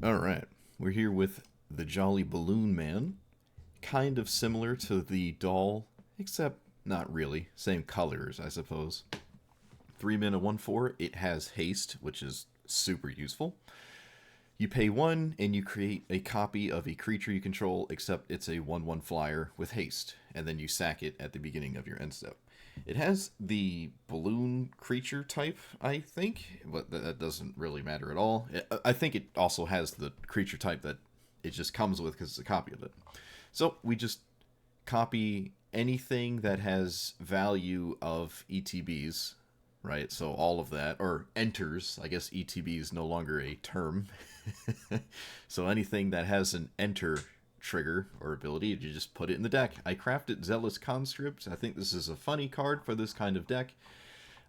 Alright, we're here with the Jolly Balloon Man. Kind of similar to the doll, except not really. Same colors, I suppose. 3 mana, 1/4. It has haste, which is super useful. You pay 1 and you create a copy of a creature you control, except it's a 1/1 flyer with haste, and then you sack it at the beginning of your end step. It has the balloon creature type, I think, but that doesn't really matter at all. I think it also has the creature type that it just comes with because it's a copy of it. So we just copy anything that has value of ETBs, right? So all of that, or enters. I guess ETB is no longer a term. So anything that has an enter trigger or ability, you just put it in the deck. I crafted Zealous Conscript. I think this is a funny card for this kind of deck.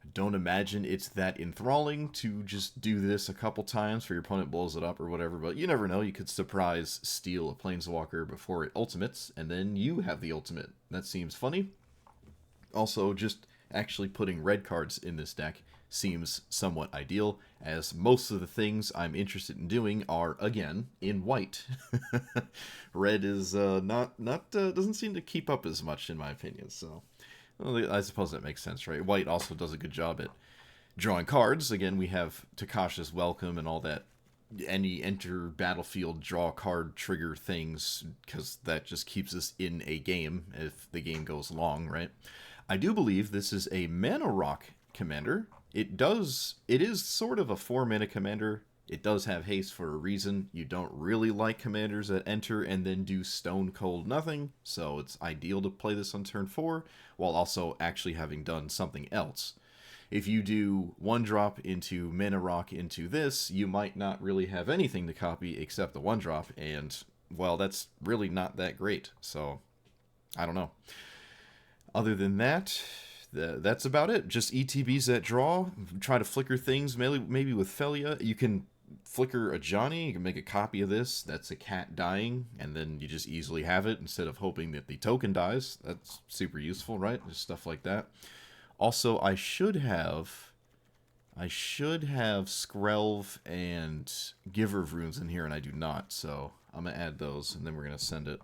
I don't imagine it's that enthralling to just do this a couple times for your opponent blows it up or whatever, but you never know. You could surprise steal a Planeswalker before it ultimates, and then you have the ultimate. That seems funny. Also, just actually putting red cards in this deck seems somewhat ideal, as most of the things I'm interested in doing are, again, in white. Red is not doesn't seem to keep up as much, in my opinion, so well, I suppose that makes sense, right? White also does a good job at drawing cards. Again, we have Takasha's Welcome and all that, any enter battlefield draw card trigger things, because that just keeps us in a game if the game goes long, right? I do believe this is a mana rock commander. It is sort of a 4-mana commander. It does have haste for a reason. You don't really like commanders that enter and then do stone cold nothing, so it's ideal to play this on turn 4 while also actually having done something else. If you do 1-drop into mana rock into this, you might not really have anything to copy except the 1-drop, and well, that's really not that great. So I don't know. Other than that, that's about it. Just ETBs that draw. Try to flicker things, maybe with Felia. You can flicker a Johnny. You can make a copy of this. That's a cat dying, and then you just easily have it instead of hoping that the token dies. That's super useful, right? Just stuff like that. Also, I should have Skrelv and Giver of Runes in here, and I do not, so I'm going to add those, and then we're going to send it.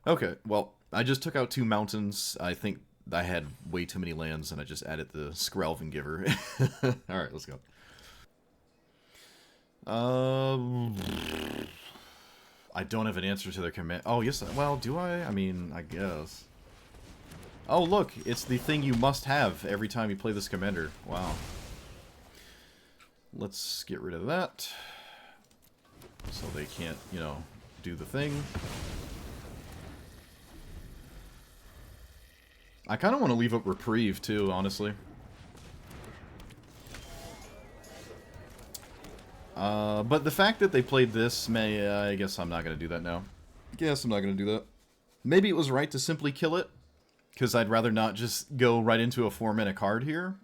Okay, well, I just took out 2 mountains. I think I had way too many lands, and I just added the Skrelv and Giver. Alright, let's go. I don't have an answer to their command. Oh, yes, well, do I? I mean, I guess. Oh, look, it's the thing you must have every time you play this commander. Wow. Let's get rid of that. So they can't, you know, do the thing. I kind of want to leave up Reprieve, too, honestly. But the fact that they played this, I guess I'm not going to do that now. Guess I'm not going to do that. Maybe it was right to simply kill it, because I'd rather not just go right into a 4-mana card here.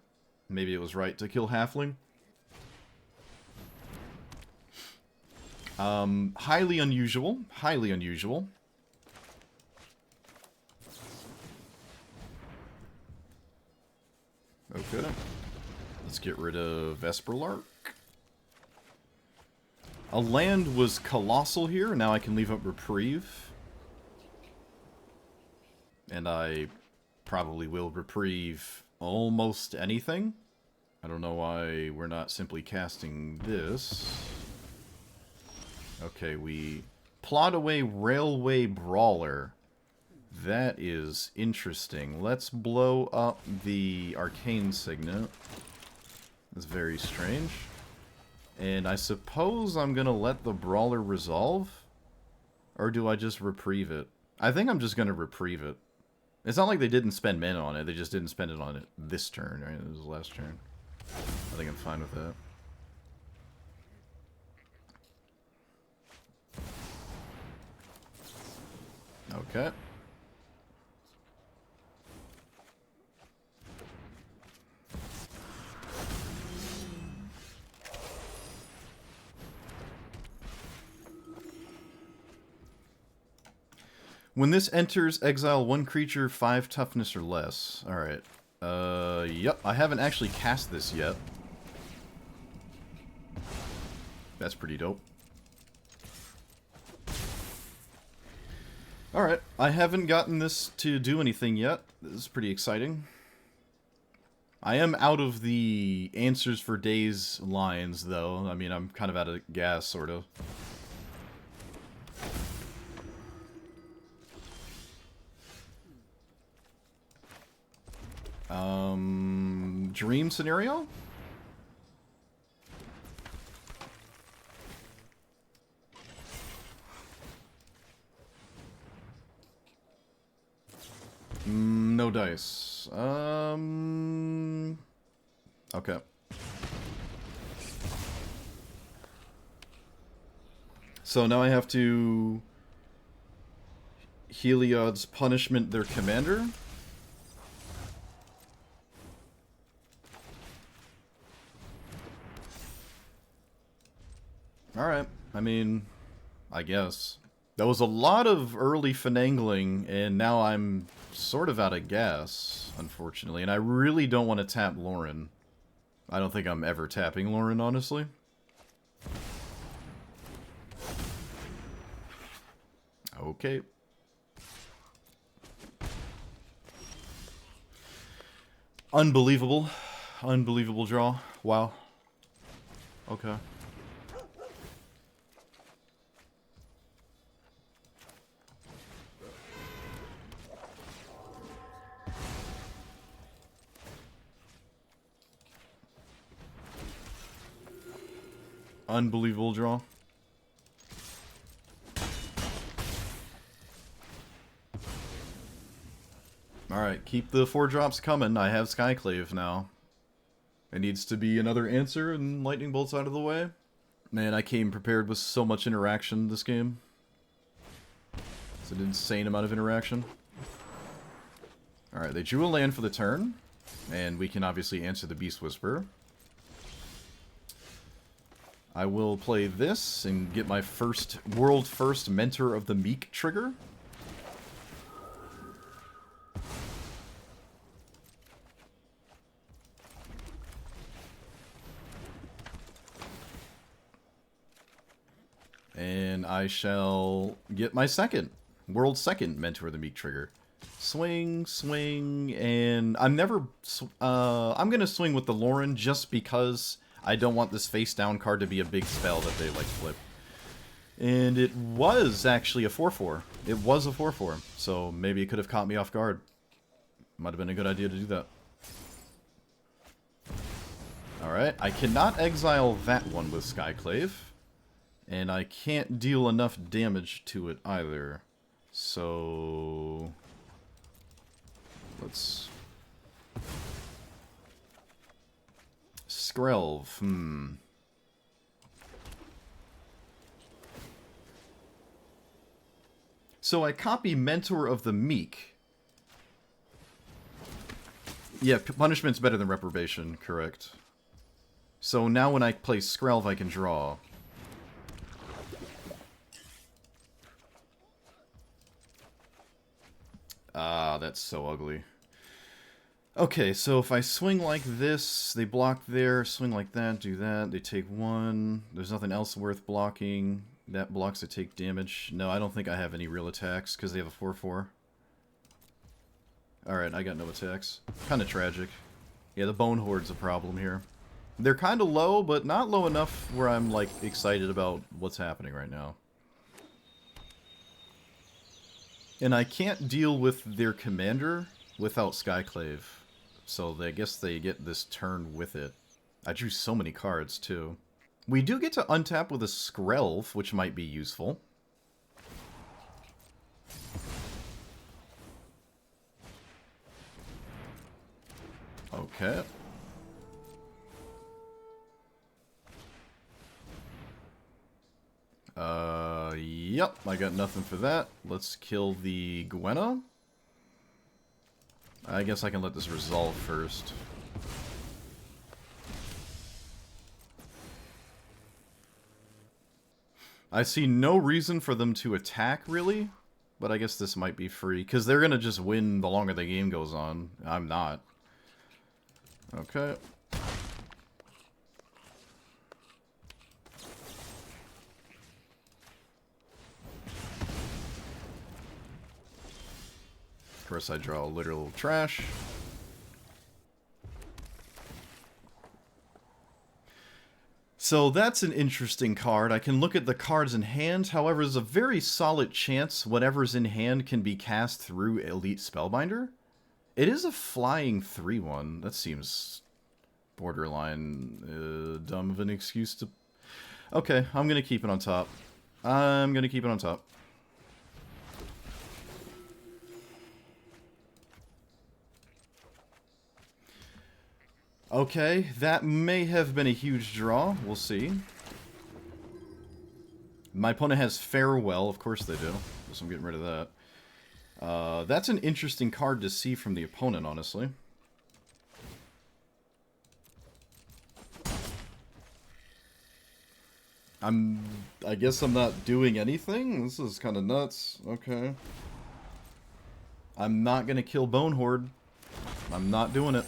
Maybe it was right to kill Halfling. Highly unusual. Highly unusual. Okay. Let's get rid of Vesperlark. A land was colossal here. Now I can leave up Reprieve. And I probably will Reprieve almost anything. I don't know why we're not simply casting this. Okay, we plot away Railway Brawler. That is interesting. Let's blow up the Arcane Signet. That's very strange. And I suppose I'm gonna let the Brawler resolve? Or do I just Reprieve it? I think I'm just gonna Reprieve it. It's not like they didn't spend mana on it, they just didn't spend it on it this turn, right? It was the last turn. I think I'm fine with that. Okay. When this enters, exile 1 creature, 5 toughness or less. Alright. Yep. I haven't actually cast this yet. That's pretty dope. Alright, I haven't gotten this to do anything yet. This is pretty exciting. I am out of the answers for days lines, though. I mean, I'm kind of out of gas, sort of. Dream scenario? No dice. Okay. So now I have to Heliod's punishment their commander. Alright, I mean, I guess. That was a lot of early finagling, and now I'm sort of out of gas, unfortunately. And I really don't want to tap Lauren. I don't think I'm ever tapping Lauren, honestly. Okay. Unbelievable. Unbelievable draw. Wow. Okay. Unbelievable draw. Alright, keep the 4 drops coming. I have Skyclave now. It needs to be another answer and Lightning Bolt's out of the way. Man, I came prepared with so much interaction this game. It's an insane amount of interaction. Alright, they drew a land for the turn. And we can obviously answer the Beast Whisperer. I will play this and get my world first Mentor of the Meek trigger. And I shall get my world's second Mentor of the Meek trigger. Swing, swing, and I'm gonna swing with the Lauren just because I don't want this face-down card to be a big spell that they, like, flip. And it was actually a 4-4. It was a 4-4, so maybe it could have caught me off guard. Might have been a good idea to do that. Alright, I cannot exile that one with Skyclave. And I can't deal enough damage to it either. So... let's... Skrelv, So I copy Mentor of the Meek. Yeah, punishment's better than reprobation, correct. So now when I play Skrelv, I can draw. Ah, that's so ugly. Okay, so if I swing like this, they block there, swing like that, do that, they take 1. There's nothing else worth blocking. That blocks to take damage. No, I don't think I have any real attacks, because they have a 4-4. Alright, I got no attacks. Kind of tragic. Yeah, the Bone Horde's a problem here. They're kind of low, but not low enough where I'm, like, excited about what's happening right now. And I can't deal with their commander without Skyclave. So I guess they get this turn with it. I drew so many cards, too. We do get to untap with a Skrelv, which might be useful. Okay. Yep, I got nothing for that. Let's kill the Gwenna. I guess I can let this resolve first. I see no reason for them to attack, really. But I guess this might be free. Because they're going to just win the longer the game goes on. I'm not. Okay. Of course, I draw literal trash. So that's an interesting card. I can look at the cards in hand. However, there's a very solid chance whatever's in hand can be cast through Elite Spellbinder. It is a flying 3/1. That seems borderline dumb of an excuse to... Okay, I'm going to keep it on top. I'm going to keep it on top. Okay, that may have been a huge draw. We'll see. My opponent has Farewell. Of course they do. So I'm getting rid of that. That's an interesting card to see from the opponent, honestly. I guess I'm not doing anything? This is kind of nuts. Okay. I'm not going to kill Bone Horde. I'm not doing it.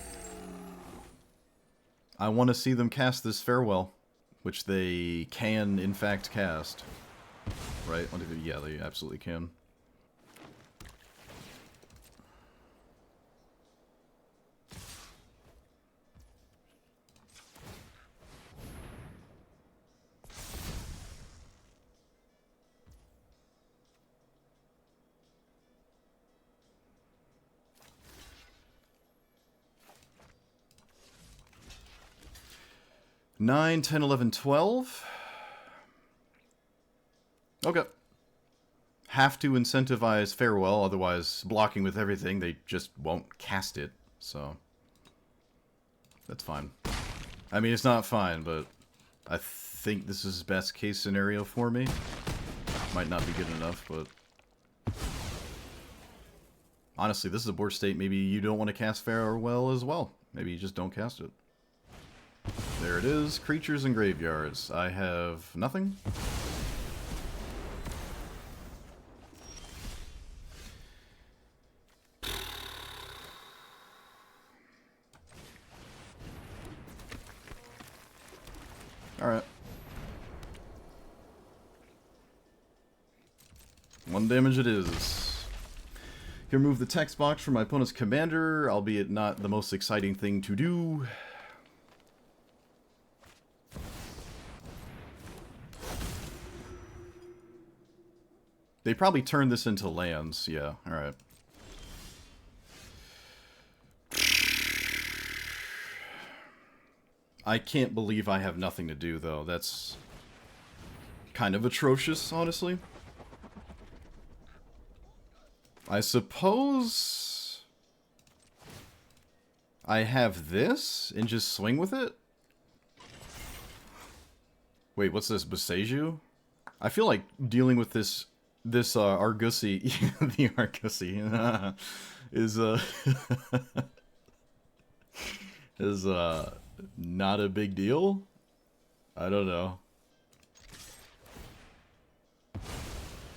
I want to see them cast this Farewell, which they can, in fact, cast. Right? Yeah, they absolutely can. Nine, 10, 11, 12. Okay. Have to incentivize Farewell, otherwise blocking with everything, they just won't cast it, so... That's fine. I mean, it's not fine, but I think this is best case scenario for me. Might not be good enough, but... Honestly, this is a board state. Maybe you don't want to cast Farewell as well. Maybe you just don't cast it. There it is. Creatures and graveyards. I have nothing. Alright. 1 damage it is. Can remove the text box from my opponent's commander, albeit not the most exciting thing to do. They probably turned this into lands. Yeah, alright. I can't believe I have nothing to do, though. That's kind of atrocious, honestly. I suppose I have this and just swing with it? Wait, what's this? Boseiju? I feel like dealing with this Argosy, the Argosy, is not a big deal? I don't know.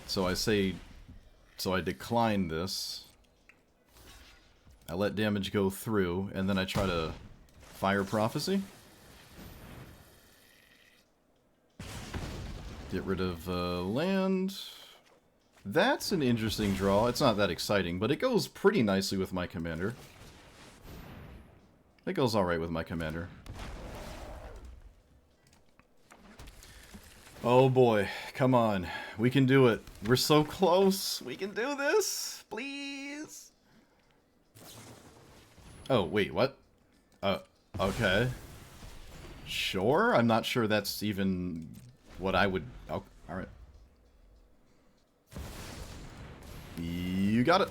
So I decline this. I let damage go through, and then I try to Fire Prophecy. Get rid of land. That's an interesting draw. It's not that exciting, but it goes pretty nicely with my commander. It goes alright with my commander. Oh boy, come on. We can do it. We're so close. We can do this. Please. Oh, wait, what? Okay. Sure? I'm not sure that's even what I would... Oh, alright. You got it.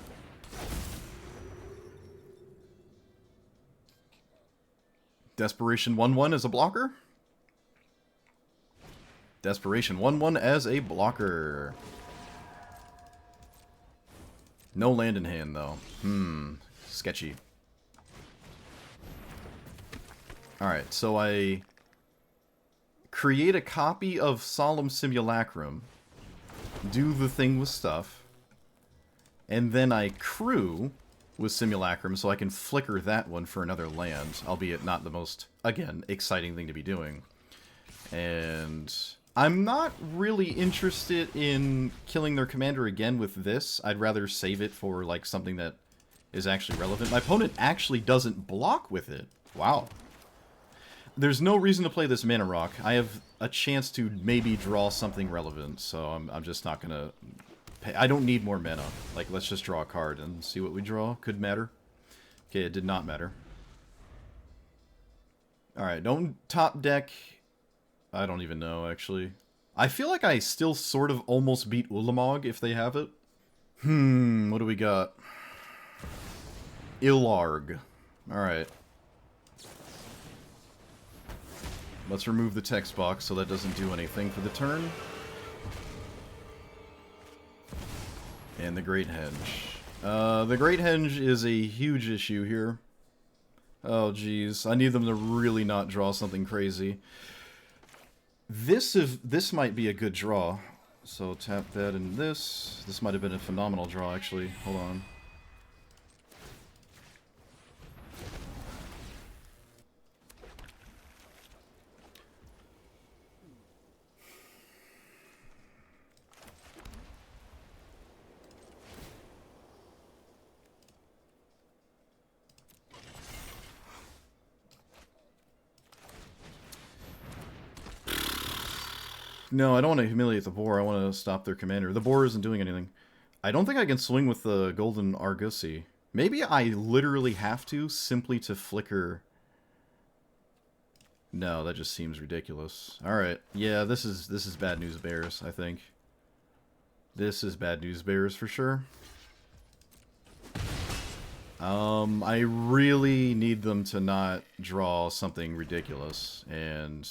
Desperation 1/1 as a blocker. Desperation 1/1 as a blocker. No land in hand, though. Sketchy. Alright, so I create a copy of Solemn Simulacrum, do the thing with stuff, and then I crew with Simulacrum so I can flicker that one for another land, albeit not the most, again, exciting thing to be doing. And I'm not really interested in killing their commander again with this. I'd rather save it for, like, something that is actually relevant. My opponent actually doesn't block with it. Wow. There's no reason to play this Mana Rock. I have a chance to maybe draw something relevant, so I'm just not gonna pay. I don't need more mana. Like, let's just draw a card and see what we draw. Could matter. Okay, it did not matter. Alright, don't top deck. I don't even know, actually. I feel like I still sort of almost beat Ulamog if they have it. What do we got? Ilarg. Alright. Let's remove the text box so that doesn't do anything for the turn. And the Great Henge. The Great Henge is a huge issue here. Oh, jeez. I need them to really not draw something crazy. This might be a good draw. So tap that and this. This might have been a phenomenal draw, actually. Hold on. No, I don't want to humiliate the boar. I want to stop their commander. The boar isn't doing anything. I don't think I can swing with the golden Argosy. Maybe I literally have to, simply to flicker. No, that just seems ridiculous. Alright, yeah, this is bad news bears, I think. This is bad news bears for sure. I really need them to not draw something ridiculous, and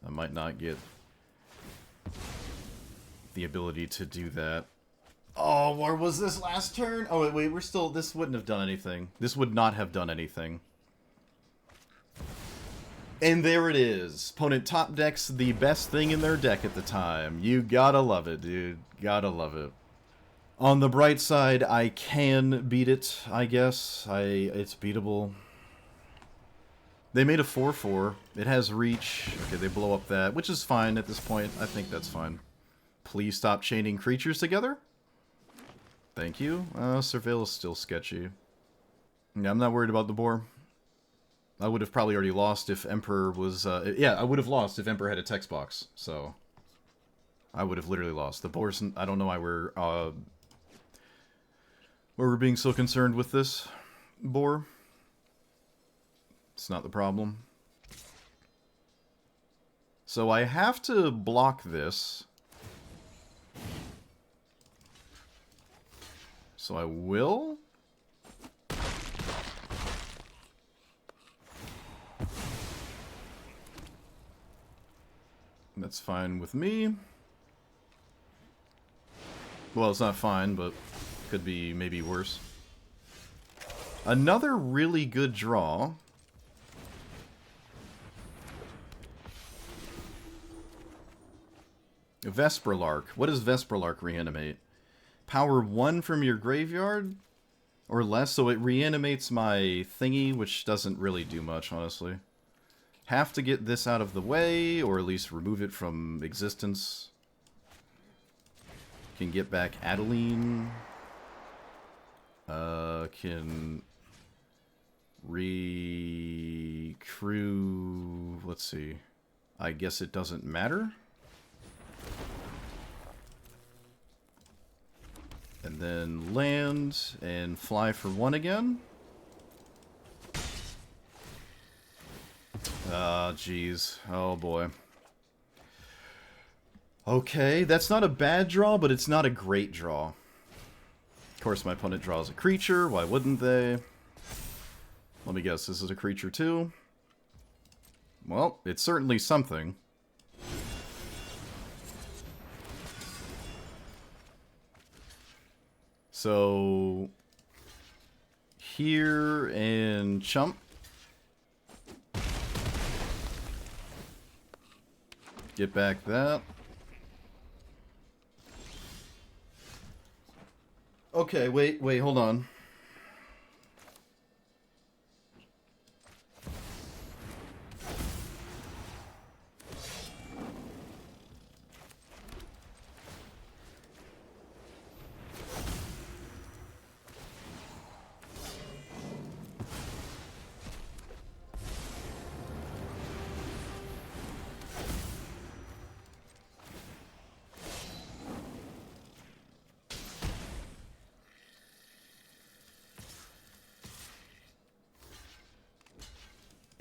I might not get the ability to do that. Oh, where was this last turn? Oh, wait, we're still... This wouldn't have done anything. This would not have done anything. And there it is. Opponent top decks the best thing in their deck at the time. You gotta love it, dude. Gotta love it. On the bright side, I can beat it, I guess. It's beatable. They made a 4/4. It has reach. Okay, they blow up that, which is fine at this point. I think that's fine. Please stop chaining creatures together. Thank you. Surveil is still sketchy. Yeah, I'm not worried about the boar. I would have probably already lost if Emperor was... yeah, I would have lost if Emperor had a text box, so... I would have literally lost. The boar's... I don't know why we're being so concerned with this boar. It's not the problem. So I have to block this. So I will. That's fine with me. Well, it's not fine, but could be maybe worse. Another really good draw. Vesperlark. What does Vesperlark reanimate? Power 1 from your graveyard? Or less, so it reanimates my thingy, which doesn't really do much, honestly. Have to get this out of the way, or at least remove it from existence. Can get back Adeline. Can recrew... Let's see. I guess it doesn't matter. And then land and fly for 1 again. Ah, jeez. Oh, boy. Okay, that's not a bad draw, but it's not a great draw. Of course, my opponent draws a creature. Why wouldn't they? Let me guess, this is a creature too? Well, it's certainly something. So... here and chump. Get back that. Okay, wait, hold on.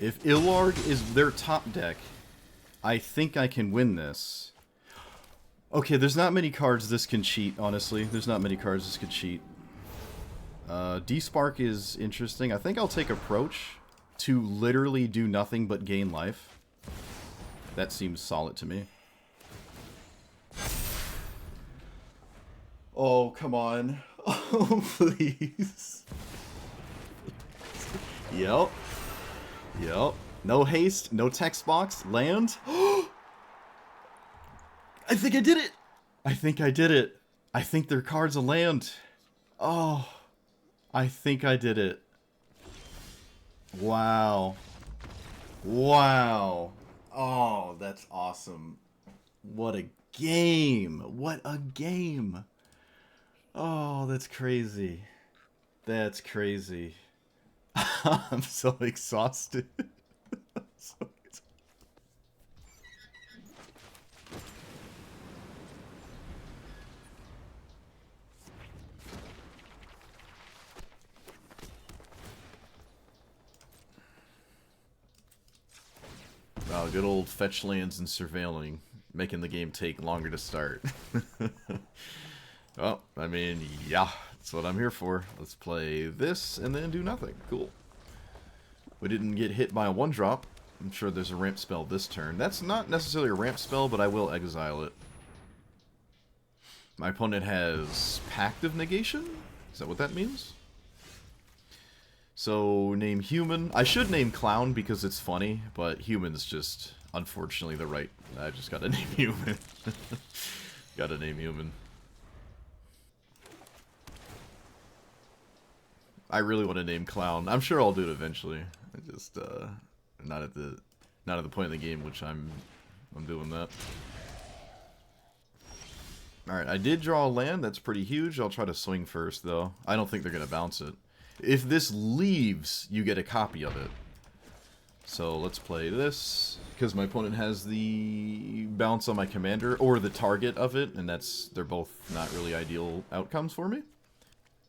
If Illard is their top deck, I think I can win this. Okay, there's not many cards this can cheat, honestly. There's not many cards this could cheat. D-Spark is interesting. I think I'll take Approach to literally do nothing but gain life. That seems solid to me. Oh, come on. Oh, please. Yep. Yep. No haste, no text box, land. I think I did it! I think I did it. I think their card's a land. Oh, I think I did it. Wow. Wow. Oh, that's awesome. What a game. What a game. Oh, that's crazy. That's crazy. I'm so exhausted. Wow, good old fetch lands and surveilling, making the game take longer to start. Well, I mean, yeah, that's what I'm here for. Let's play this and then do nothing. Cool. We didn't get hit by a 1-drop. I'm sure there's a ramp spell this turn. That's not necessarily a ramp spell, but I will exile it. My opponent has Pact of Negation? Is that what that means? So, name Human. I should name Clown because it's funny, but Human's just, unfortunately, the right... I just gotta name Human. Gotta name Human. I really want to name Clown. I'm sure I'll do it eventually. I just, not at the point in the game which I'm doing that. Alright, I did draw a land. That's pretty huge. I'll try to swing first, though. I don't think they're gonna bounce it. If this leaves, you get a copy of it. So let's play this, because my opponent has the bounce on my commander, or the target of it, and they're both not really ideal outcomes for me.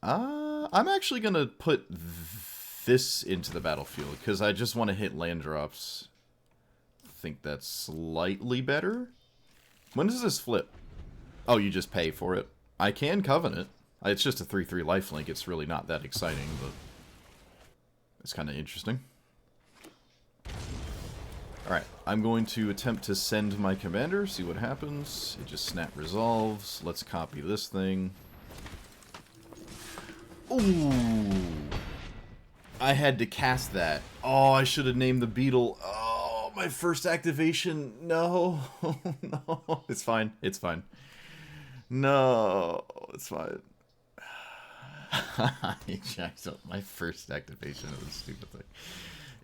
I'm actually gonna put this into the battlefield, because I just want to hit land drops. I think that's slightly better. When does this flip? Oh, you just pay for it. I can Covenant. It's just a 3/3 lifelink. It's really not that exciting, but it's kind of interesting. Alright, I'm going to attempt to send my commander, see what happens. It just snap resolves. Let's copy this thing. Ooh! I had to cast that. Oh, I should have named the beetle. Oh, my first activation. No. No. It's fine. It's fine. No. It's fine. I jacked up my first activation of this stupid thing.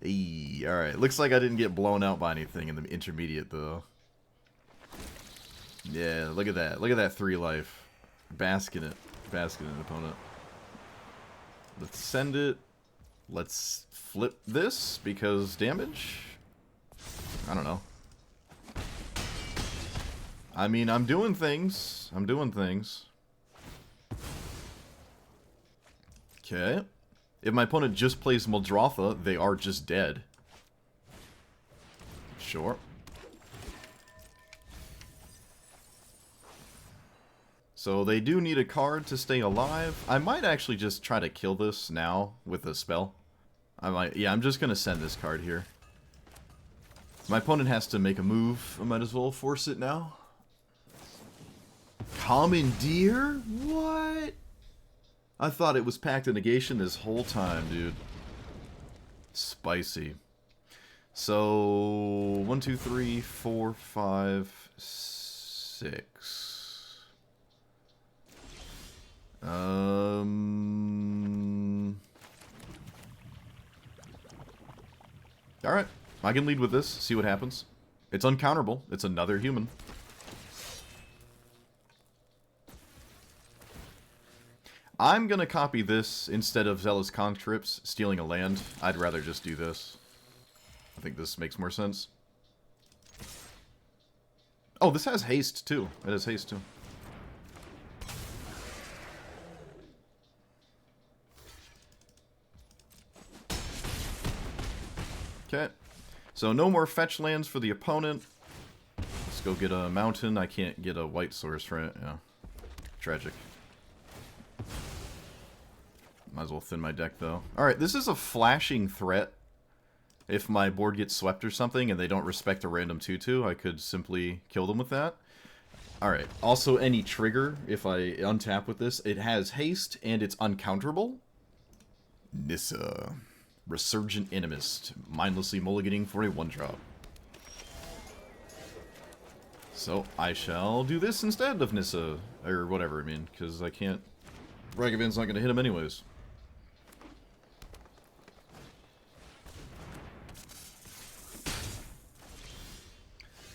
Eee, alright, looks like I didn't get blown out by anything in the intermediate, though. Yeah, look at that. Look at that 3 life. Bask in it. Bask in it, opponent. Let's send it. Let's flip this, because damage? I don't know. I mean, I'm doing things. I'm doing things. Okay. If my opponent just plays Muldrotha, they are just dead. Sure. So they do need a card to stay alive. I might actually just try to kill this now with a spell. Yeah, I'm just gonna send this card here. My opponent has to make a move. I might as well force it now. Commandeer? What? I thought it was Pact of Negation this whole time, dude. Spicy. So, 1, 2, 3, 4, 5, 6. Alright. I can lead with this, see what happens. It's uncounterable. It's another human. I'm gonna copy this instead of Zealous Conscripts stealing a land. I'd rather just do this. I think this makes more sense. Oh, this has haste too. It has haste too. Okay. So no more fetch lands for the opponent. Let's go get a mountain. I can't get a white source, right? Yeah. Tragic. Might as well thin my deck, though. Alright, this is a flashing threat. If my board gets swept or something and they don't respect a random 2-2, I could simply kill them with that. Alright, also any trigger, if I untap with this, it has haste and it's uncounterable. Nissa. Resurgent Animist. Mindlessly mulliganing for a 1-drop. So, I shall do this instead of Nissa. Or whatever, I mean, because I can't... Ragavan's not going to hit him anyways.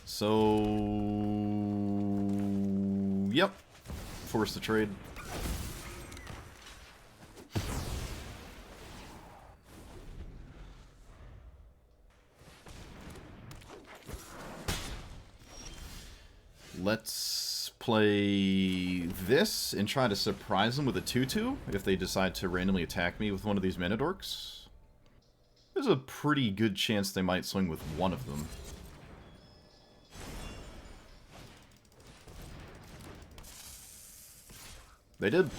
So... Yep. Force the trade. Let's play this and try to surprise them with a 2-2 if they decide to randomly attack me with one of these mana dorks. There's a pretty good chance they might swing with one of them. They did.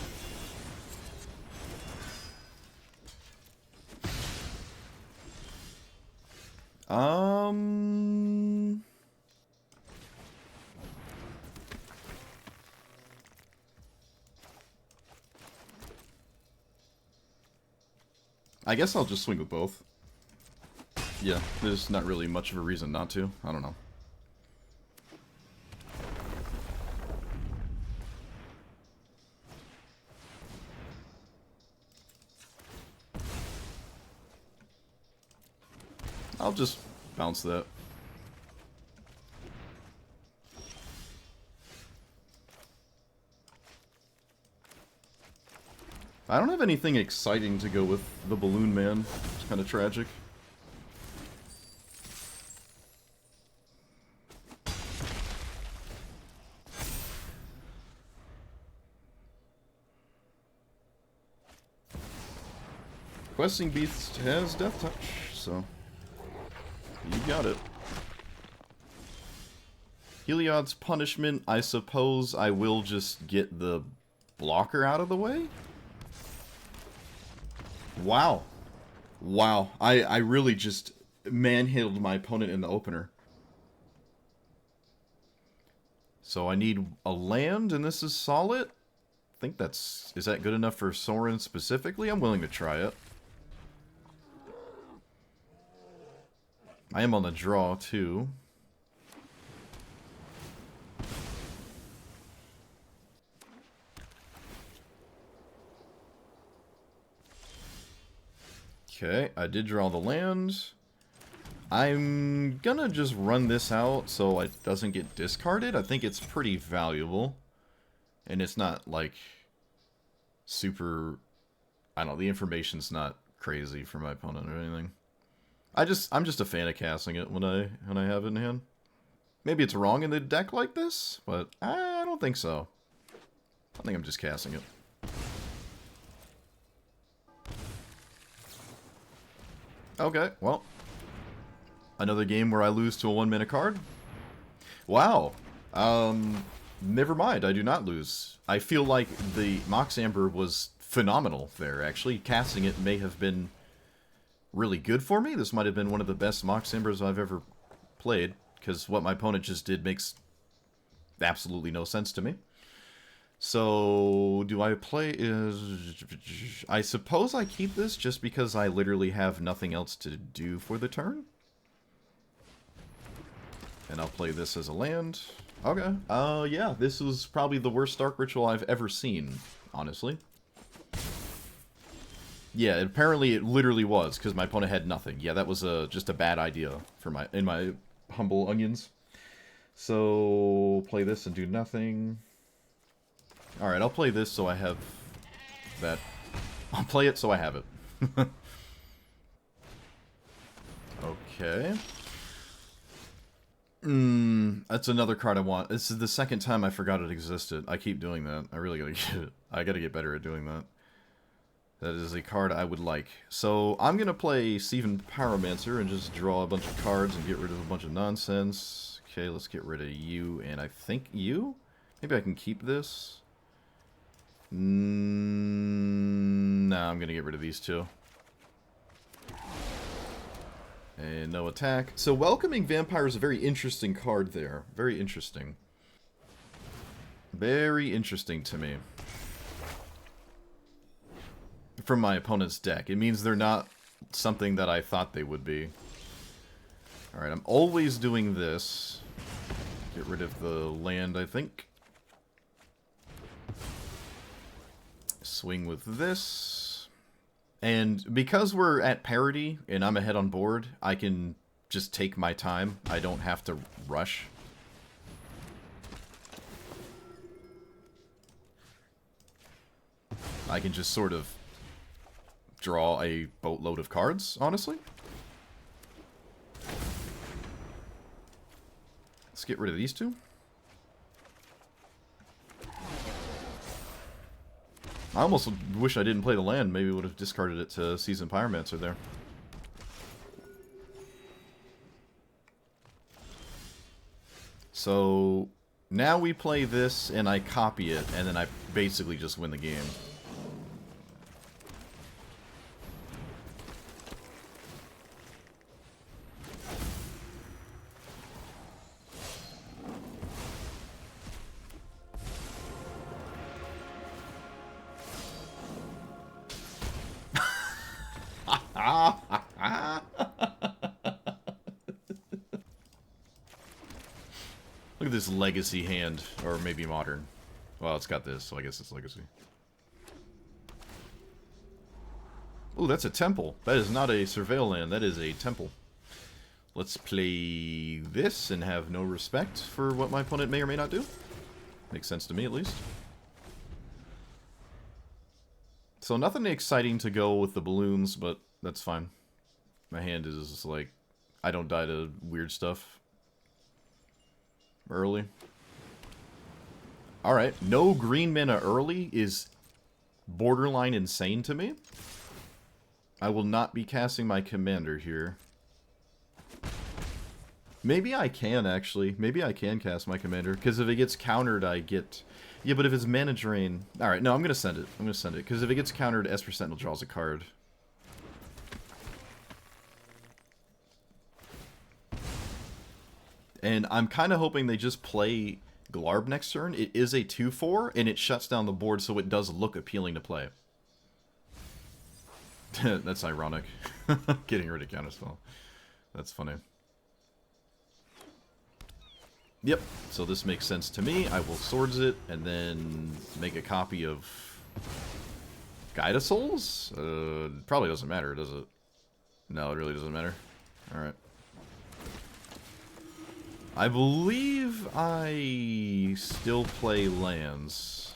I guess I'll just swing with both. Yeah, there's not really much of a reason not to. I don't know. I'll just bounce that. I don't have anything exciting to go with the Balloon Man. It's kind of tragic. Questing Beast has Death Touch, so you got it. Heliod's Punishment, I suppose I will just get the blocker out of the way? Wow. Wow. I really just manhandled my opponent in the opener. So I need a land, and this is solid? I think that's... Is that good enough for Sorin specifically? I'm willing to try it. I am on the draw, too. Okay, I did draw the land. I'm gonna just run this out so it doesn't get discarded. I think it's pretty valuable. And it's not, like, super... I don't know, the information's not crazy for my opponent or anything. I'm just a fan of casting it when I have it in hand. Maybe it's wrong in the deck like this, but I don't think so. I think I'm just casting it. Okay, well. Another game where I lose to a 1-mana card? Wow. Never mind, I do not lose. I feel like the Mox Amber was phenomenal there, actually. Casting it may have been really good for me. This might have been one of the best Mox Ambers I've ever played, because what my opponent just did makes absolutely no sense to me. So, do I play I suppose I keep this just because I literally have nothing else to do for the turn. And I'll play this as a land. Okay. Yeah, this was probably the worst Dark Ritual I've ever seen, honestly. Yeah, apparently it literally was, because my opponent had nothing. Yeah, that was just a bad idea for in my humble onions. So, play this and do nothing. Alright, I'll play this so I have that. I'll play it so I have it. Okay. That's another card I want. This is the second time I forgot it existed. I keep doing that. I really gotta get it. I gotta get better at doing that. That is a card I would like. So I'm going to play Steven Pyromancer and just draw a bunch of cards and get rid of a bunch of nonsense. Okay, let's get rid of you and I think you? Maybe I can keep this. Nah, I'm going to get rid of these two. And no attack. So Welcoming Vampire is a very interesting card there. Very interesting. Very interesting to me. From my opponent's deck. It means they're not something that I thought they would be. Alright, I'm always doing this. Get rid of the land, I think. Swing with this. And because we're at parity and I'm ahead on board, I can just take my time. I don't have to rush. I can just sort of draw a boatload of cards, honestly. Let's get rid of these two. I almost wish I didn't play the land. Maybe would have discarded it to Seasoned Pyromancer there. So now we play this and I copy it and then I basically just win the game. Look at this legacy hand, or maybe modern. Well, it's got this, so I guess it's legacy. Ooh, that's a temple. That is not a surveil land, that is a temple. Let's play this and have no respect for what my opponent may or may not do. Makes sense to me, at least. So nothing exciting to go with the balloons, but that's fine. My hand is like, I don't die to weird stuff early. Alright, no green mana early is borderline insane to me. I will not be casting my commander here. Maybe I can, actually. Maybe I can cast my commander, because if it gets countered, I get... Yeah, but if it's mana drain... Alright, no, I'm going to send it. I'm going to send it, because if it gets countered, Esper Sentinel draws a card. And I'm kind of hoping they just play Glarb next turn. It is a 2/4, and it shuts down the board, so it does look appealing to play. That's ironic. Getting rid of counterspell. That's funny. Yep, so this makes sense to me. I will Swords it, and then make a copy of Guide of Souls? Probably doesn't matter, does it? No, it really doesn't matter. Alright. I believe I still play lands,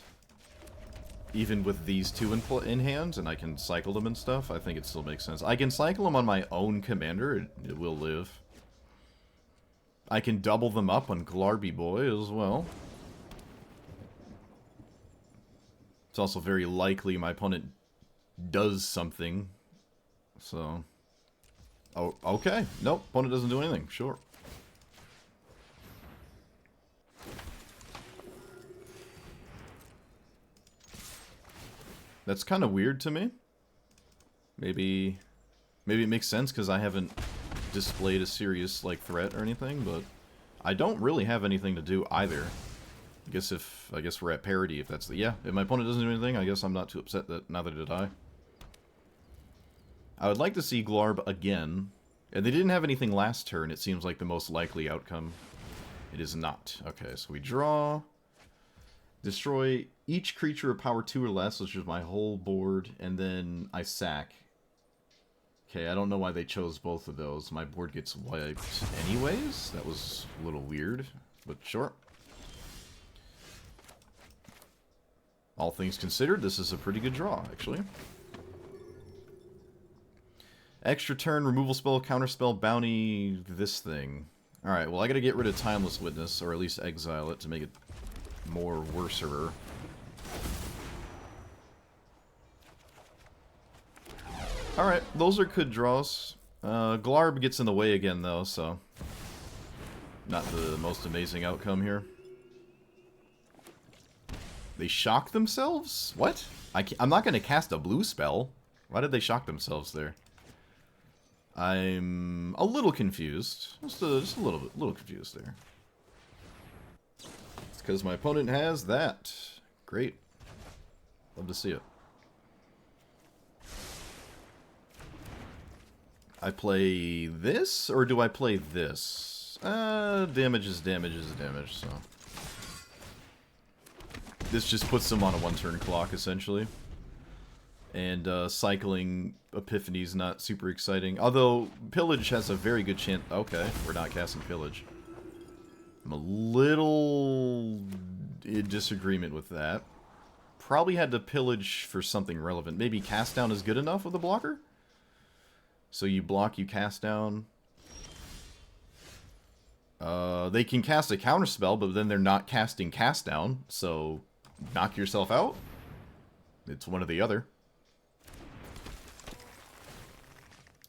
even with these two in hand, and I can cycle them and stuff. I think it still makes sense. I can cycle them on my own commander, it will live. I can double them up on Glarby Boy as well. It's also very likely my opponent does something, so... Oh, okay. Nope, opponent doesn't do anything, sure. That's kind of weird to me. Maybe it makes sense because I haven't displayed a serious like threat or anything, but I don't really have anything to do either. I guess we're at parity if that's the... Yeah, if my opponent doesn't do anything, I guess I'm not too upset that neither did I. I would like to see Glarb again. And they didn't have anything last turn. It seems like the most likely outcome. It is not. Okay, so we draw. Destroy each creature of power 2 or less, which is my whole board, and then I sack. Okay, I don't know why they chose both of those. My board gets wiped anyways? That was a little weird, but sure. All things considered, this is a pretty good draw, actually. Extra turn, removal spell, counterspell, bounty, this thing. Alright, well I gotta get rid of Timeless Witness, or at least exile it to make it more worser. Alright, those are good draws. Glarb gets in the way again, though, so... not the most amazing outcome here. They shock themselves? What? I'm not going to cast a blue spell. Why did they shock themselves there? I'm a little confused. Just a little confused there. It's because my opponent has that. Great. Love to see it. I play this, or do I play this? Damage is damage is damage, so... this just puts them on a one-turn clock, essentially. And cycling Epiphany's not super exciting. Although, Pillage has a very good chance... okay, we're not casting Pillage. I'm a little in disagreement with that. Probably had to Pillage for something relevant. Maybe Cast Down is good enough with a blocker? So you block, you cast down. They can cast a counterspell, but then they're not casting cast down, so knock yourself out. It's one or the other.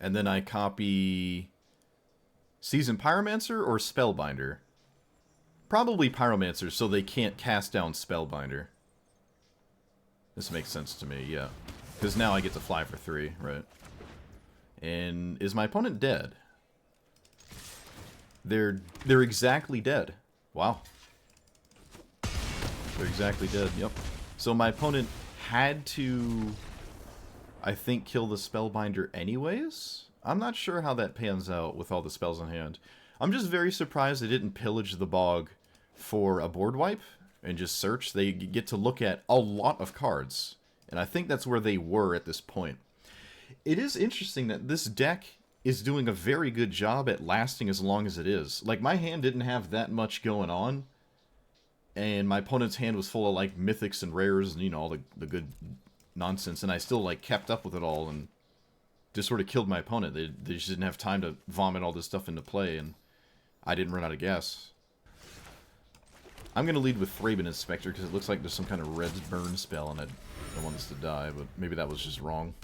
And then I copy Seasoned Pyromancer or Spellbinder. Probably Pyromancer, so they can't cast down Spellbinder. This makes sense to me, yeah. Because now I get to fly for 3, right? And is my opponent dead? They're exactly dead. Wow. They're exactly dead, yep. So my opponent had to, I think, kill the Spellbinder anyways? I'm not sure how that pans out with all the spells in hand. I'm just very surprised they didn't pillage the bog for a board wipe and just search. They get to look at a lot of cards. And I think that's where they were at this point. It is interesting that this deck is doing a very good job at lasting as long as it is. Like, my hand didn't have that much going on, and my opponent's hand was full of, like, mythics and rares and, you know, all the good nonsense, and I still, like, kept up with it all and just sort of killed my opponent. They just didn't have time to vomit all this stuff into play, and I didn't run out of gas. I'm going to lead with Thraben Inspector, because it looks like there's some kind of red burn spell, and I don't want this to die, but maybe that was just wrong.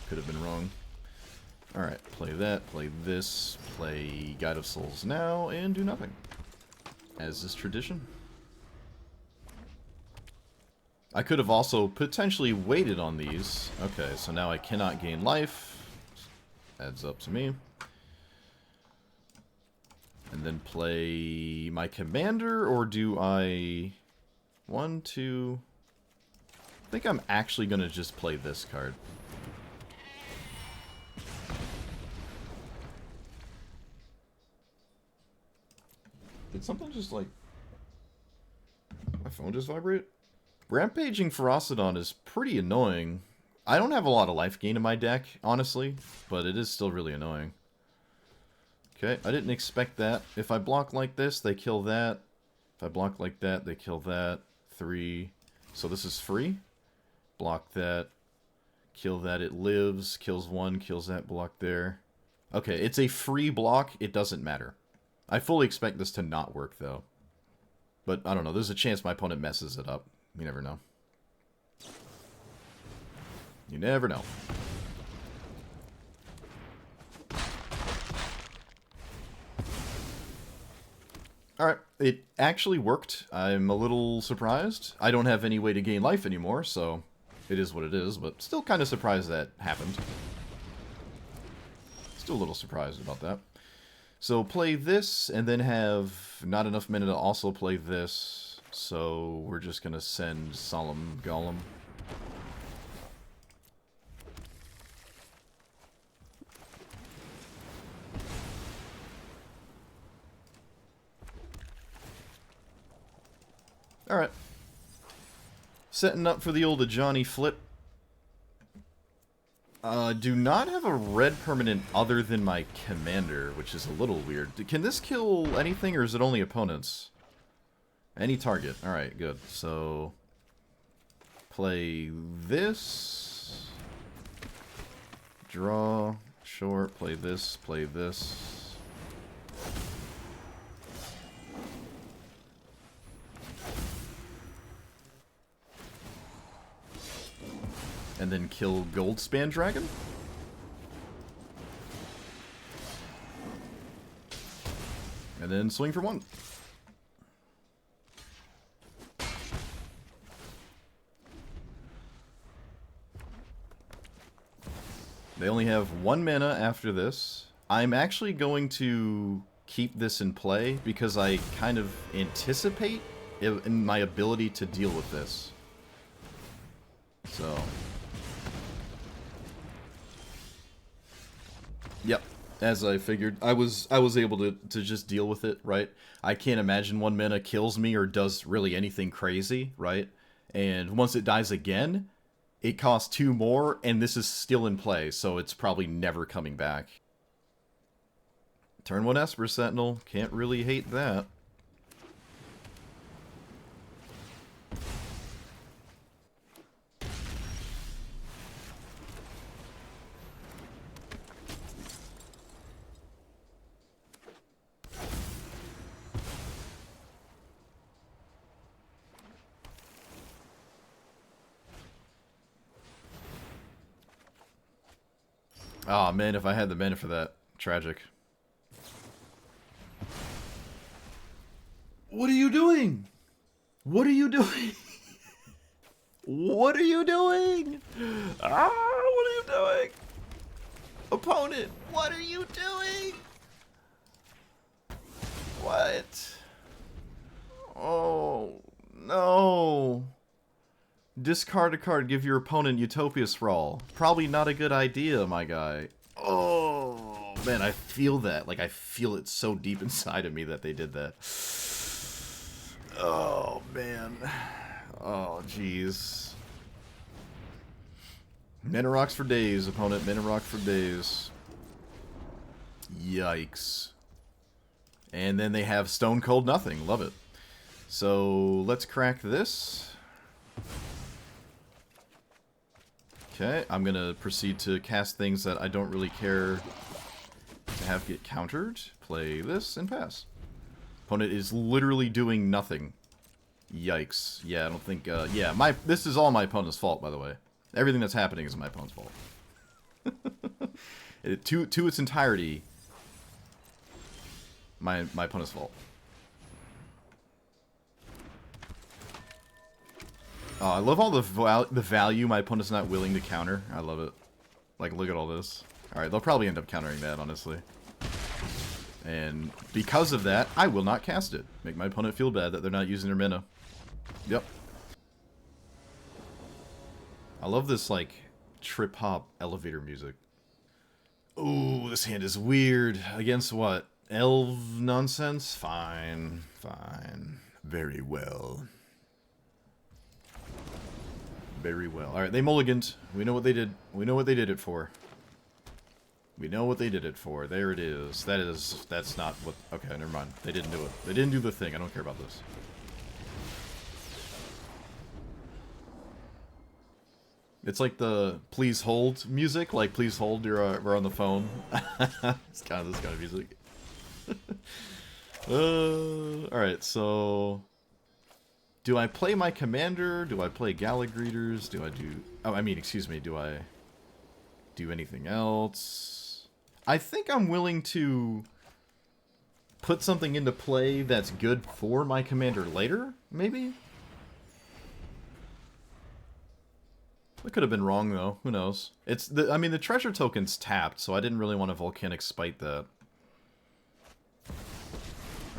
Could have been wrong. Alright, play that, play this, play Guide of Souls now, and do nothing. As is tradition. I could have also potentially waited on these. Okay, so now I cannot gain life. Adds up to me. And then play my commander, or do I... 1, 2... I think I'm actually going to just play this card. Did something just, like... my phone just vibrate? Rampaging Ferocidon is pretty annoying. I don't have a lot of life gain in my deck, honestly, but it is still really annoying. Okay, I didn't expect that. If I block like this, they kill that. If I block like that, they kill that. 3. So this is free. Block that. Kill that, it lives. Kills 1, kills that, block there. Okay, it's a free block. It doesn't matter. I fully expect this to not work, though. But, I don't know. There's a chance my opponent messes it up. You never know. You never know. Alright, it actually worked. I'm a little surprised. I don't have any way to gain life anymore, so it is what it is, but still kind of surprised that happened. Still a little surprised about that. So play this, and then have not enough mana to also play this, so we're just going to send Solemn Golem. Alright. Setting up for the old Johnny flip. Do not have a red permanent other than my commander, which is a little weird. Can this kill anything, or is it only opponents? Any target. Alright, good. So, play this. Draw. Short. Play this. Play this. And then kill Goldspan Dragon. And then swing for 1. They only have 1 mana after this. I'm actually going to keep this in play because I kind of anticipate in my ability to deal with this. So. Yep. As I figured, I was able to just deal with it, right? I can't imagine 1 mana kills me or does really anything crazy, right? And once it dies again, it costs 2 more, and this is still in play, so it's probably never coming back. Turn 1 Esper Sentinel, can't really hate that. Oh man, if I had the mana for that. Tragic. What are you doing? What are you doing? What are you doing? Ah, what are you doing? Opponent, what are you doing? What? Oh, no. Discard a card, give your opponent Utopia Sprawl. Probably not a good idea, my guy. Oh, man, I feel that. Like, I feel it so deep inside of me that they did that. Oh, man. Oh, jeez. Mana rocks for days, opponent. Mana rock for days. Yikes. And then they have Stone Cold Nothing. Love it. So, let's crack this. Okay, I'm going to proceed to cast things that I don't really care to have get countered. Play this and pass. Opponent is literally doing nothing. Yikes. Yeah, I don't think... yeah, this is all my opponent's fault, by the way. Everything that's happening is my opponent's fault. To its entirety, my opponent's fault. Oh, I love all the value my opponent's not willing to counter. I love it. Like, look at all this. Alright, they'll probably end up countering that, honestly. And because of that, I will not cast it. Make my opponent feel bad that they're not using their mana. Yep. I love this, like, trip-hop elevator music. Ooh, this hand is weird. Against what? Elf nonsense? Fine. Fine. Very well. Very well. Alright, they mulliganed. We know what they did. We know what they did it for. We know what they did it for. There it is. That's not what... Okay, never mind. They didn't do it. They didn't do the thing. I don't care about this. It's like the please hold music. Like, please hold, we're on the phone. It's kind of this kind of music. Alright, so... Do I play my commander? Do I play Galagreeters? Do I do... Oh, I mean, excuse me. Do I do anything else? I think I'm willing to put something into play that's good for my commander later, maybe? I could have been wrong, though. Who knows? It's the... I mean, the treasure token's tapped, so I didn't really want a Volcanic Spite that.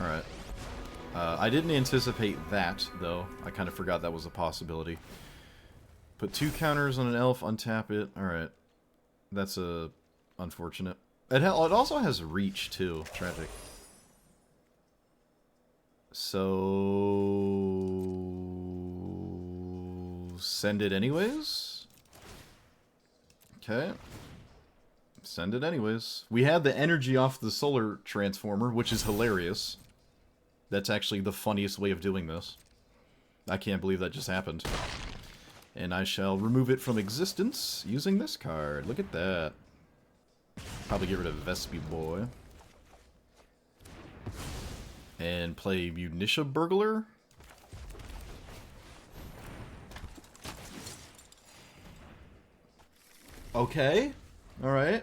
Alright. I didn't anticipate that, though. I kind of forgot that was a possibility. Put 2 counters on an elf, untap it. Alright. That's unfortunate. It also has reach, too. Tragic. So... Send it anyways? Okay. Send it anyways. We had the energy off the solar transformer, which is hilarious. That's actually the funniest way of doing this. I can't believe that just happened. And I shall remove it from existence using this card. Look at that. Probably get rid of Vespi Boy. And play Munitia Burglar. Okay. Alright.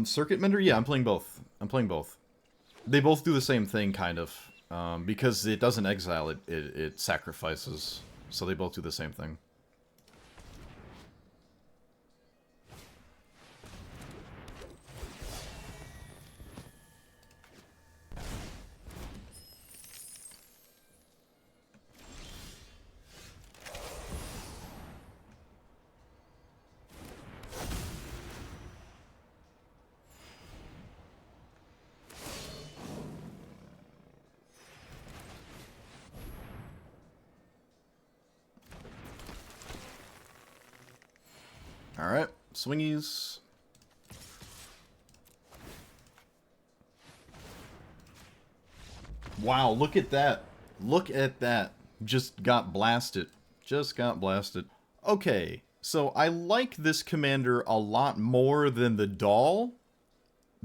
Circuit Mender? Yeah, I'm playing both. I'm playing both. They both do the same thing, kind of. Because it doesn't exile, it sacrifices. So they both do the same thing. Alright, swingies. Wow, look at that. Look at that. Just got blasted. Just got blasted. Okay, so I like this commander a lot more than the doll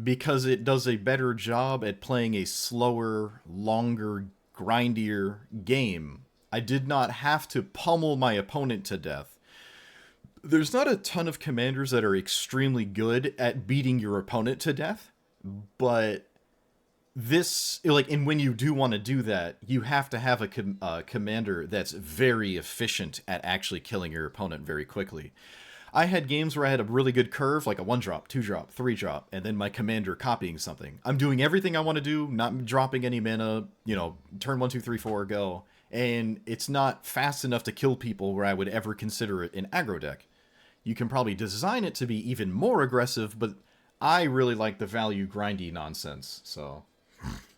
because it does a better job at playing a slower, longer, grindier game. I did not have to pummel my opponent to death. There's not a ton of commanders that are extremely good at beating your opponent to death, but this, like, and when you do want to do that, you have to have a commander that's very efficient at actually killing your opponent very quickly. I had games where I had a really good curve, like a 1-drop, 2-drop, 3-drop, and then my commander copying something. I'm doing everything I want to do, not dropping any mana, you know, turn 1, 2, 3, 4, go. And it's not fast enough to kill people where I would ever consider it an aggro deck. You can probably design it to be even more aggressive, but I really like the value grindy nonsense, so...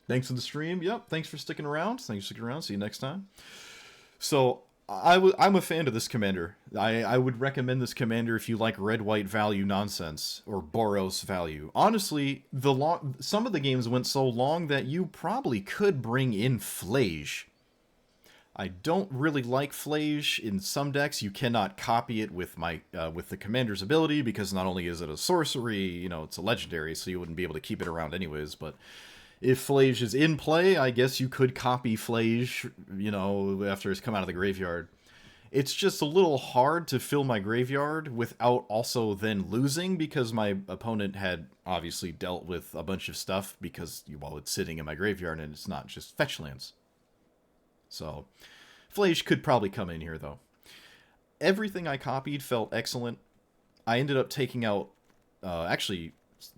Thanks for the stream. Yep, thanks for sticking around. Thanks for sticking around. See you next time. So, I'm a fan of this commander. I would recommend this commander if you like red-white value nonsense, or Boros value. Honestly, some of the games went so long that you probably could bring in Flage. I don't really like Flage in some decks. You cannot copy it with with the commander's ability, because not only is it a sorcery, you know, it's a legendary, so you wouldn't be able to keep it around anyways, but... If Flage is in play, I guess you could copy Flage, you know, after it's come out of the graveyard. It's just a little hard to fill my graveyard without also then losing, because my opponent had obviously dealt with a bunch of stuff because, well, it's sitting in my graveyard and it's not just fetch lands. So, Flage could probably come in here, though. Everything I copied felt excellent. I ended up taking out, actually...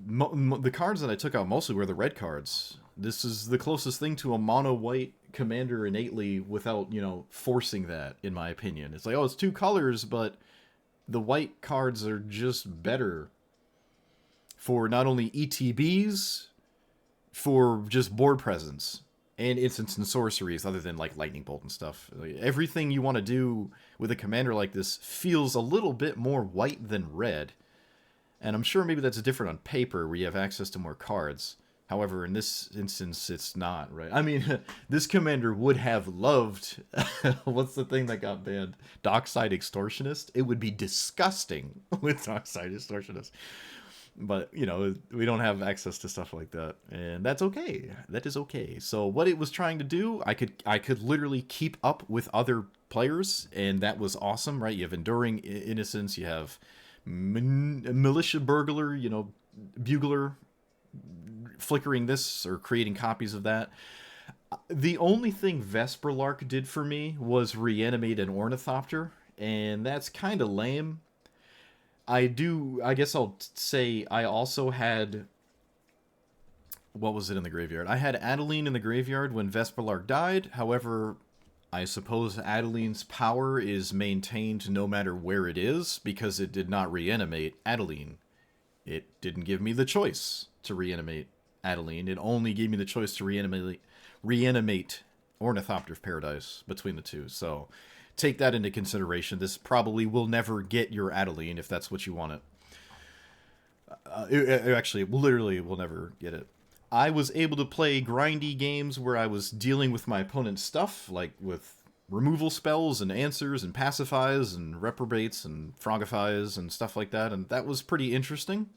the cards that I took out mostly were the red cards. This is the closest thing to a mono-white commander innately without, you know, forcing that, in my opinion. It's like, oh, it's 2 colors, but the white cards are just better for not only ETBs, for just board presence, and instants and sorceries, other than, like, Lightning Bolt and stuff. Like, everything you want to do with a commander like this feels a little bit more white than red. And I'm sure maybe that's different on paper, where you have access to more cards. However, in this instance, it's not, right? I mean, this commander would have loved... what's the thing that got banned? Dockside Extortionist? It would be disgusting with Dockside Extortionist. But, you know, we don't have access to stuff like that. And that's okay. That is okay. So what it was trying to do, I could literally keep up with other players, and that was awesome, right? You have Enduring Innocence, you have... militia burglar, you know, bugler, flickering this or creating copies of that. The only thing Vesperlark did for me was reanimate an Ornithopter, and that's kind of lame. I guess I'll say I also had, what was it in the graveyard? I had Adeline in the graveyard when Vesperlark died. However, I suppose Adeline's power is maintained no matter where it is, because it did not reanimate Adeline. It didn't give me the choice to reanimate Adeline. It only gave me the choice to reanimate Ornithopter of Paradise between the two. So take that into consideration. This probably will never get your Adeline if that's what you want it. Actually, literally will never get it. I was able to play grindy games where I was dealing with my opponent's stuff, like with removal spells and answers and pacifies and reprobates and frogifies and stuff like that, and that was pretty interesting.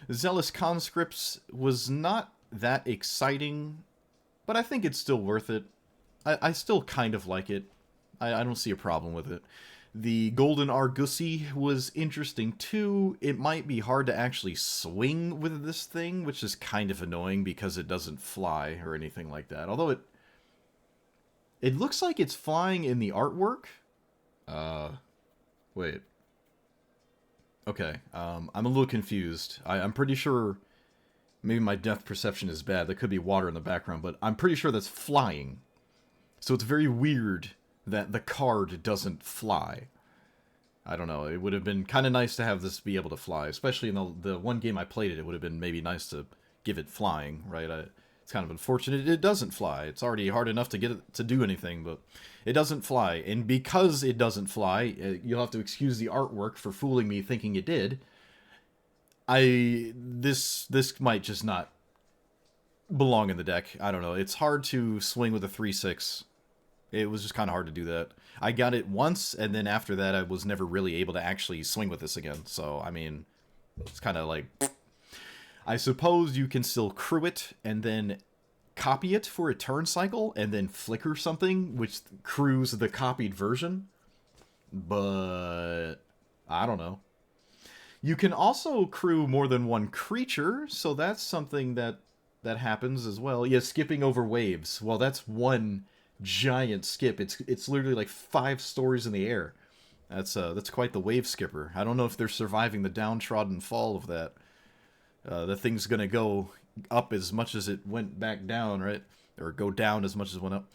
Zealous Conscripts was not that exciting, but I think it's still worth it. I still kind of like it. I don't see a problem with it. The Golden Argosy was interesting too. It might be hard to actually swing with this thing, which is kind of annoying because it doesn't fly or anything like that. Although it looks like it's flying in the artwork. Wait. Okay, I'm a little confused. I'm pretty sure maybe my depth perception is bad. There could be water in the background, but I'm pretty sure that's flying. So it's very weird that the card doesn't fly. I don't know. It would have been kind of nice to have this be able to fly, especially in the one game I played it. It would have been maybe nice to give it flying, right? It's kind of unfortunate it doesn't fly. It's already hard enough to get it to do anything, but it doesn't fly. And because it doesn't fly, you'll have to excuse the artwork for fooling me thinking it did. This might just not belong in the deck. I don't know. It's hard to swing with a 3/6. It was just kind of hard to do that. I got it once, and then after that, I was never really able to actually swing with this again. So, I mean, it's kind of like... I suppose you can still crew it, and then copy it for a turn cycle, and then flicker something, which crews the copied version. But... I don't know. You can also crew more than one creature, so that's something that happens as well. Yeah, skipping over waves. Well, that's one giant skip. It's literally like 5 stories in the air. That's quite the wave skipper. I don't know if they're surviving the downtrodden fall of that. The thing's gonna go up as much as it went back down, right? Or go down as much as it went up.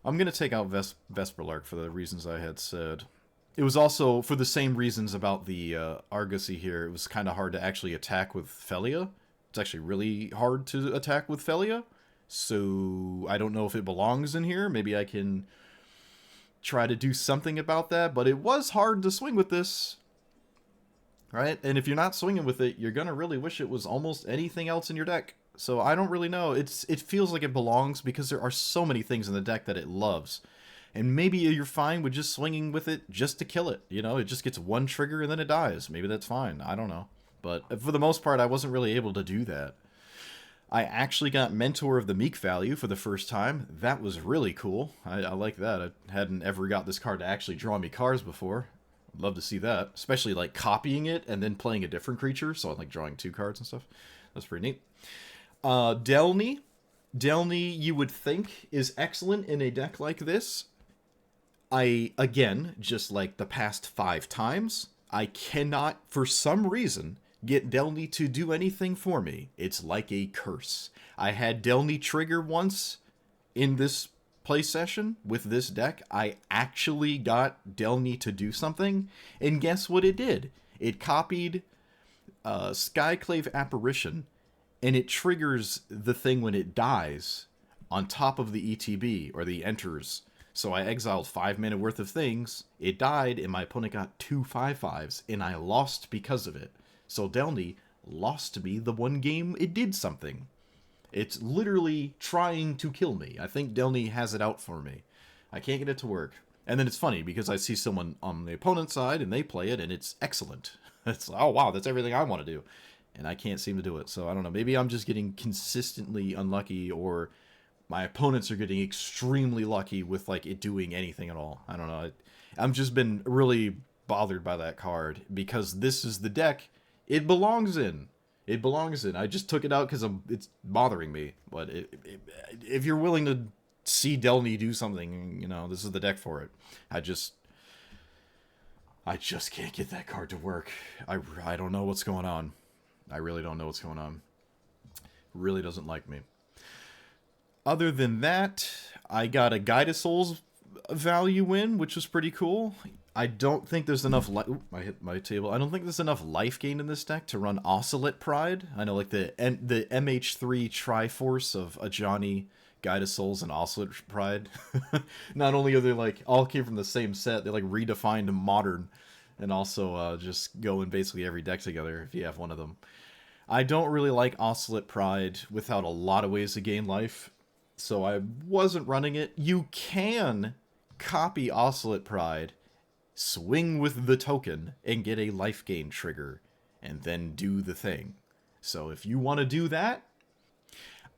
I'm gonna take out Vesperlark for the reasons I had said. It was also for the same reasons about the Argosy here. It was kind of hard to actually attack with Felia. It's actually really hard to attack with Felia. So I don't know if it belongs in here. Maybe I can try to do something about that. But it was hard to swing with this. Right? And if you're not swinging with it, you're going to really wish it was almost anything else in your deck. So I don't really know. It feels like it belongs because there are so many things in the deck that it loves. And maybe you're fine with just swinging with it just to kill it. You know, it just gets one trigger and then it dies. Maybe that's fine. I don't know. But for the most part, I wasn't really able to do that. I actually got Mentor of the Meek value for the first time. That was really cool. I like that. I hadn't ever got this card to actually draw me cards before. I'd love to see that. Especially like copying it and then playing a different creature. So I'm like drawing 2 cards and stuff. That's pretty neat. Delny. Delny, you would think, is excellent in a deck like this. Again, just like the past 5 times, I cannot, for some reason, get Delny to do anything for me. It's like a curse. I had Delny trigger once in this play session with this deck. I actually got Delny to do something, and guess what it did? It copied Skyclave Apparition, and it triggers the thing when it dies on top of the ETB, or the enters. So I exiled 5 mana worth of things, it died, and my opponent got 2 5/5s, and I lost because of it. So Delny lost to me the one game it did something. It's literally trying to kill me. I think Delny has it out for me. I can't get it to work. And then it's funny, because I see someone on the opponent's side, and they play it, and it's excellent. It's, oh wow, that's everything I want to do. And I can't seem to do it. So I don't know, maybe I'm just getting consistently unlucky, or my opponents are getting extremely lucky with like it doing anything at all. I don't know. I've just been really bothered by that card because this is the deck it belongs in. It belongs in. I just took it out because it's bothering me. But if you're willing to see Delny do something, you know, this is the deck for it. I just can't get that card to work. I don't know what's going on. I really don't know what's going on. Really doesn't like me. Other than that, I got a Guide of Souls value win, which was pretty cool. I don't think there's enough... I hit my table. I don't think there's enough life gain in this deck to run Oscillate Pride. I know, like, the MH3 Triforce of Ajani, Guide of Souls, and Oscillate Pride. Not only are they, like, all came from the same set, they, like, redefined Modern, and also just go in basically every deck together if you have one of them. I don't really like Oscillate Pride without a lot of ways to gain life, so I wasn't running it. You can copy Oscillate Pride, swing with the token, and get a life gain trigger, and then do the thing. So if you want to do that,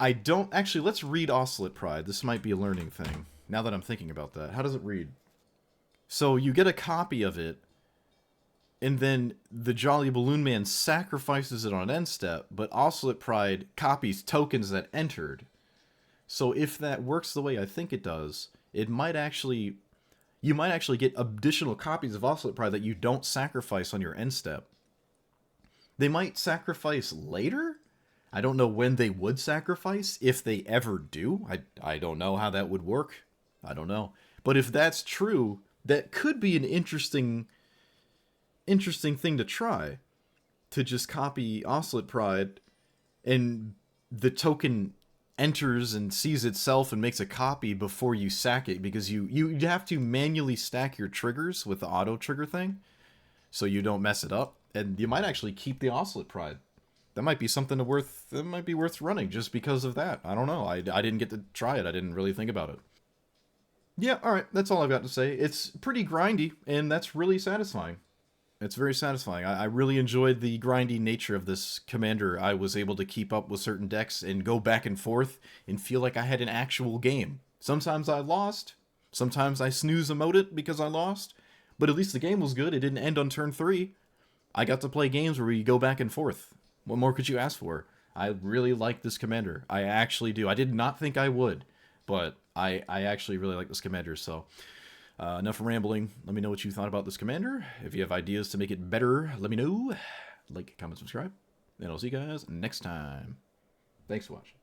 I don't... Actually, let's read Oscillate Pride. This might be a learning thing, now that I'm thinking about that. How does it read? So you get a copy of it, and then the Jolly Balloon Man sacrifices it on end step, but Oscillate Pride copies tokens that entered. So if that works the way I think it does, it might actually, you might actually get additional copies of Oscillate Pride that you don't sacrifice on your end step. They might sacrifice later. I don't know when they would sacrifice, if they ever do. I don't know how that would work. I don't know. But if that's true, that could be an interesting thing to try. To just copy Oscillate Pride, and the token enters and sees itself and makes a copy before you sack it, because you have to manually stack your triggers with the auto trigger thing, so you don't mess it up. And you might actually keep the Oscillate Pride. That might be something that might be worth running just because of that. I don't know. I didn't get to try it. I didn't really think about it. Yeah, alright, that's all I've got to say. It's pretty grindy, and that's really satisfying. It's very satisfying. I really enjoyed the grindy nature of this commander. I was able to keep up with certain decks and go back and forth and feel like I had an actual game. Sometimes I lost. Sometimes I snooze emote because I lost. But at least the game was good. It didn't end on turn 3. I got to play games where we go back and forth. What more could you ask for? I really like this commander. I actually do. I did not think I would, but I actually really like this commander. So enough rambling. Let me know what you thought about this commander. If you have ideas to make it better, let me know. Like, comment, subscribe. And I'll see you guys next time. Thanks for watching.